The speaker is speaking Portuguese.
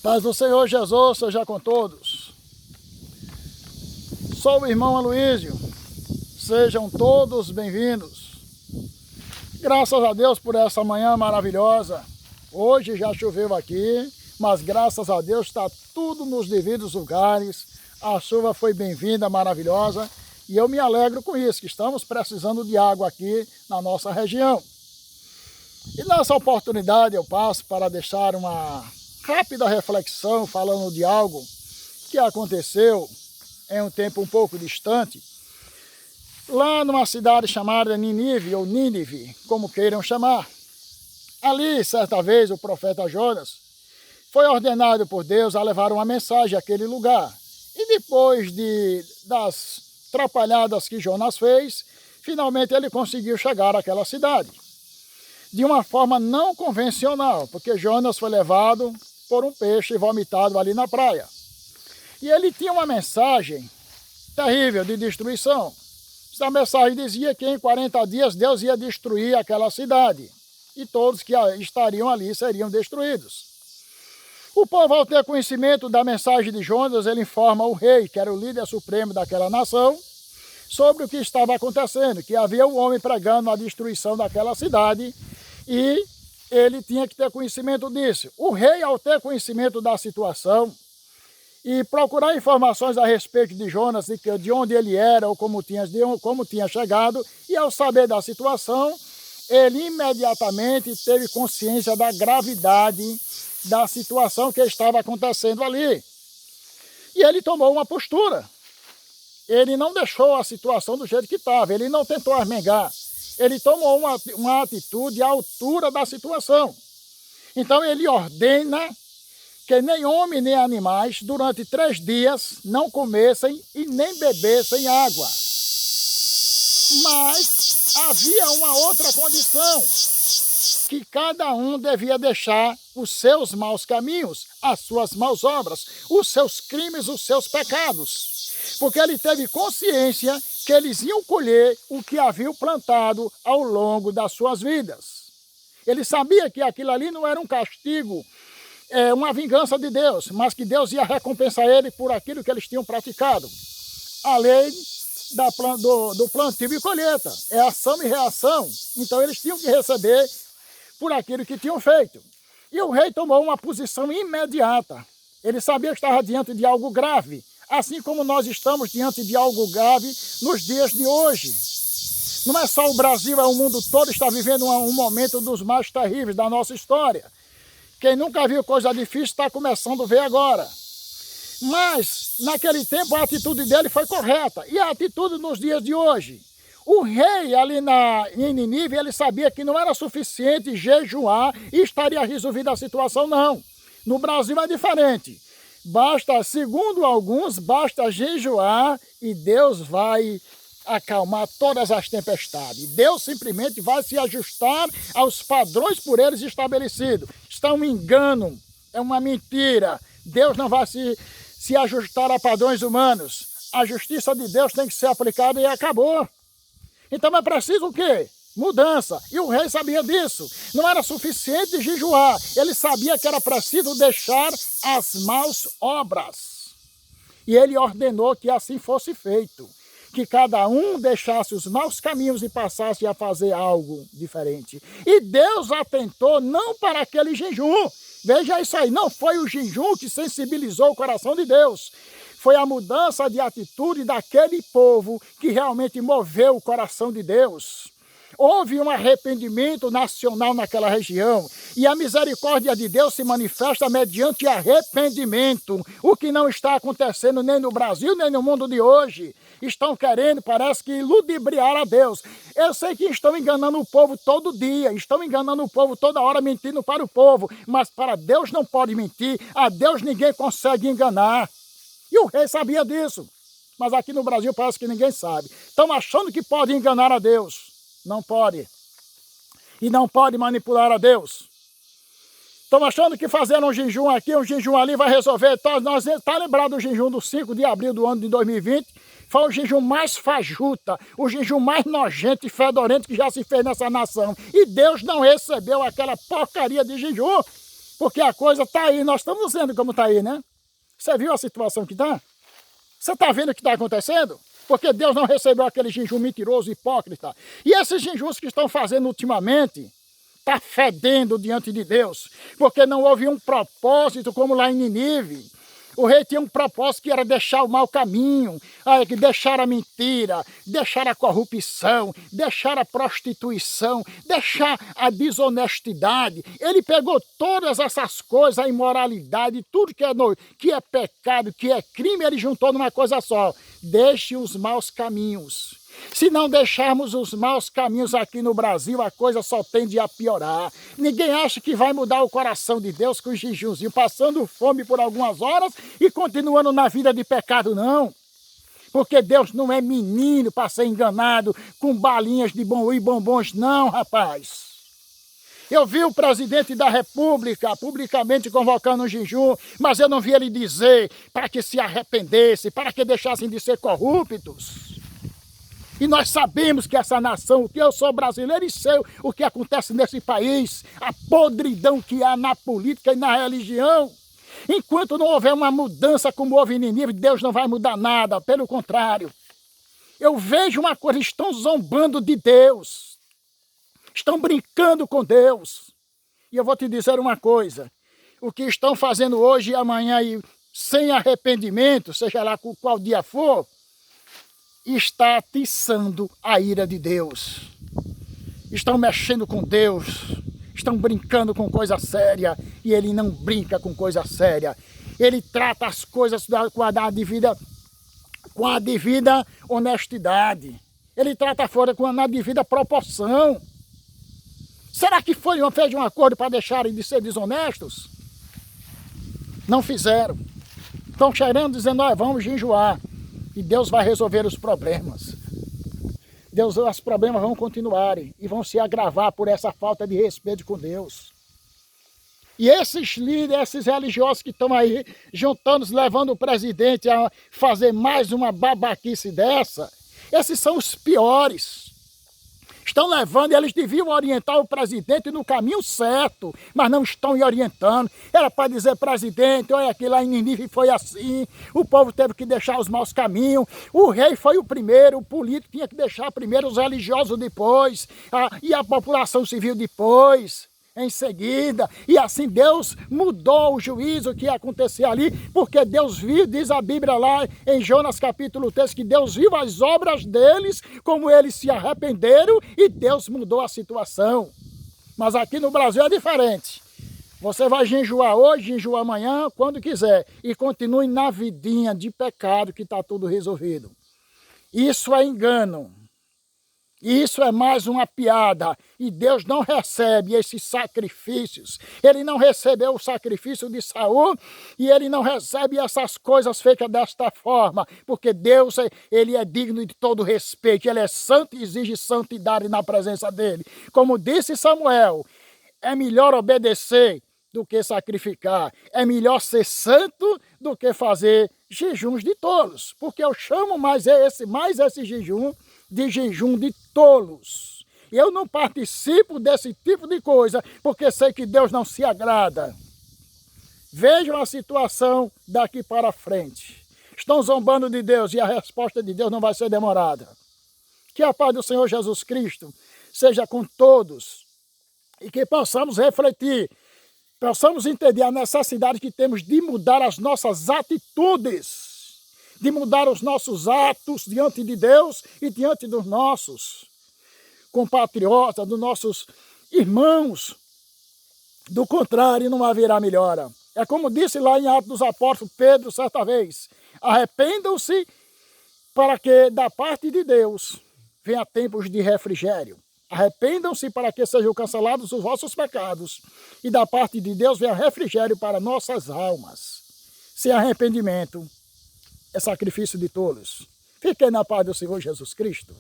Paz do Senhor Jesus seja com todos. Sou o irmão Aloísio. Sejam todos bem-vindos. Graças a Deus por essa manhã maravilhosa. Hoje já choveu aqui, mas graças a Deus está tudo nos devidos lugares. A chuva foi bem-vinda, maravilhosa. E eu me alegro com isso, que estamos precisando de água aqui na nossa região. E nessa oportunidade eu passo para deixar uma rápida reflexão falando de algo que aconteceu em um tempo um pouco distante, lá numa cidade chamada Nínive, ou Nínive, como queiram chamar. Ali, certa vez, o profeta Jonas foi ordenado por Deus a levar uma mensagem àquele lugar. E depois das atrapalhadas que Jonas fez, finalmente ele conseguiu chegar àquela cidade. De uma forma não convencional, porque Jonas foi levado por um peixe vomitado ali na praia. E ele tinha uma mensagem terrível de destruição. Essa mensagem dizia que em 40 dias Deus ia destruir aquela cidade. E todos que estariam ali seriam destruídos. O povo, ao ter conhecimento da mensagem de Jonas, ele informa o rei, que era o líder supremo daquela nação, sobre o que estava acontecendo, que havia um homem pregando a destruição daquela cidade e ele tinha que ter conhecimento disso. O rei, ao ter conhecimento da situação e procurar informações a respeito de Jonas, de onde ele era ou como tinha chegado, e ao saber da situação, ele imediatamente teve consciência da gravidade da situação que estava acontecendo ali. E ele tomou uma postura. Ele não deixou a situação do jeito que estava, ele não tentou armengar. Ele tomou uma atitude à altura da situação. Então ele ordena que nem homem nem animais, durante 3 dias, não comessem e nem bebessem água. Mas havia uma outra condição, que cada um devia deixar os seus maus caminhos, as suas maus obras, os seus crimes, os seus pecados. Porque ele teve consciência que eles iam colher o que haviam plantado ao longo das suas vidas. Ele sabia que aquilo ali não era um castigo, uma vingança de Deus, mas que Deus ia recompensar ele por aquilo que eles tinham praticado. A lei do plantio e colheita é ação e reação. Então eles tinham que receber por aquilo que tinham feito. E o rei tomou uma posição imediata. Ele sabia que estava diante de algo grave, assim como nós estamos diante de algo grave nos dias de hoje. Não é só o Brasil, é o mundo todo está vivendo um momento dos mais terríveis da nossa história. Quem nunca viu coisa difícil está começando a ver agora. Mas, naquele tempo, a atitude dele foi correta. E a atitude nos dias de hoje? O rei ali em Nínive, ele sabia que não era suficiente jejuar e estaria resolvida a situação, não. No Brasil é diferente. Basta, segundo alguns, basta jejuar e Deus vai acalmar todas as tempestades. Deus simplesmente vai se ajustar aos padrões por eles estabelecidos. Isso é um engano, é uma mentira. Deus não vai se ajustar a padrões humanos. A justiça de Deus tem que ser aplicada e acabou. Então é preciso o quê? Mudança. E o rei sabia disso. Não era suficiente jejuar. Ele sabia que era preciso deixar as más obras. E ele ordenou que assim fosse feito. Que cada um deixasse os maus caminhos e passasse a fazer algo diferente. E Deus atentou não para aquele jejum. Veja isso aí, não foi o jejum que sensibilizou o coração de Deus. Foi a mudança de atitude daquele povo que realmente moveu o coração de Deus. Houve um arrependimento nacional naquela região e a misericórdia de Deus se manifesta mediante arrependimento, o que não está acontecendo nem no Brasil, nem no mundo de hoje. Estão querendo, parece que, ludibriar a Deus. Eu sei que estão enganando o povo todo dia, estão enganando o povo toda hora, mentindo para o povo, mas para Deus não pode mentir, a Deus ninguém consegue enganar. E o rei sabia disso, mas aqui no Brasil parece que ninguém sabe. Estão achando que pode enganar a Deus. Não pode. E não pode manipular a Deus. Estão achando que fazer um jejum aqui, um jejum ali vai resolver. Está lembrado do jejum do 5 de abril do ano de 2020? Foi o jejum mais fajuta, o jejum mais nojento e fedorento que já se fez nessa nação. E Deus não recebeu aquela porcaria de jejum. Porque a coisa está aí, nós estamos vendo como está aí, né? Você viu a situação que está? Você está vendo o que está acontecendo? Porque Deus não recebeu aquele jejum mentiroso, hipócrita. E esses jejuns que estão fazendo ultimamente, está fedendo diante de Deus. Porque não houve um propósito como lá em Nínive. O rei tinha um propósito que era deixar o mau caminho, deixar a mentira, deixar a corrupção, deixar a prostituição, deixar a desonestidade. Ele pegou todas essas coisas, a imoralidade, tudo que é pecado, que é crime, ele juntou numa coisa só. Deixe os maus caminhos. Se não deixarmos os maus caminhos aqui no Brasil, a coisa só tende a piorar. Ninguém acha que vai mudar o coração de Deus com jejumzinho, passando fome por algumas horas e continuando na vida de pecado, não. Porque Deus não é menino para ser enganado com balinhas de e bombons, não, rapaz. Eu vi o presidente da República publicamente convocando um jejum, mas eu não vi ele dizer para que se arrependesse, para que deixassem de ser corruptos. E nós sabemos que essa nação, que eu sou brasileiro e sei o que acontece nesse país, a podridão que há na política e na religião. Enquanto não houver uma mudança como houve em Nínive, Deus não vai mudar nada, pelo contrário. Eu vejo uma coisa, estão zombando de Deus, estão brincando com Deus. E eu vou te dizer uma coisa, o que estão fazendo hoje e amanhã, e sem arrependimento, seja lá qual dia for, está atiçando a ira de Deus. Estão mexendo com Deus, estão brincando com coisa séria, e ele não brinca com coisa séria. Ele trata as coisas com a devida honestidade. Ele trata fora na devida proporção. Será que fez um acordo para deixarem de ser desonestos? Não fizeram. Estão cheirando, dizendo, vamos jejuar. E Deus vai resolver os problemas. Os problemas vão continuarem e vão se agravar por essa falta de respeito com Deus. E esses líderes, esses religiosos que estão aí juntando, levando o presidente a fazer mais uma babaquice dessa, esses são os piores. Estão levando, eles deviam orientar o presidente no caminho certo, mas não estão orientando. Era para dizer, presidente, olha aqui lá em Nínive foi assim, o povo teve que deixar os maus caminhos, o rei foi o primeiro, o político tinha que deixar primeiro, os religiosos depois, e a população civil depois, em seguida. E assim Deus mudou o juízo que ia acontecer ali, porque Deus viu, diz a Bíblia lá em Jonas capítulo 3, que Deus viu as obras deles, como eles se arrependeram, e Deus mudou a situação. Mas aqui no Brasil é diferente. Você vai jejuar hoje, jejuar amanhã, quando quiser, e continue na vidinha de pecado que está tudo resolvido. Isso é engano. Isso é mais uma piada, e Deus não recebe esses sacrifícios. Ele não recebeu o sacrifício de Saul, e ele não recebe essas coisas feitas desta forma, porque Deus, ele é digno de todo respeito, ele é santo e exige santidade na presença dele. Como disse Samuel, é melhor obedecer do que sacrificar, é melhor ser santo do que fazer jejuns de tolos, porque eu chamo mais esse jejum de tolos. Eu não participo desse tipo de coisa, porque sei que Deus não se agrada. Vejam a situação daqui para frente. Estão zombando de Deus e a resposta de Deus não vai ser demorada. Que a paz do Senhor Jesus Cristo seja com todos e que possamos refletir, possamos entender a necessidade que temos de mudar as nossas atitudes, de mudar os nossos atos diante de Deus e diante dos nossos compatriotas, dos nossos irmãos. Do contrário, não haverá melhora. É como disse lá em Atos dos Apóstolos, Pedro, certa vez, arrependam-se para que da parte de Deus venha tempos de refrigério. Arrependam-se para que sejam cancelados os vossos pecados e da parte de Deus venha refrigério para nossas almas. Sem arrependimento é sacrifício de tolos. Fiquem na paz do Senhor Jesus Cristo.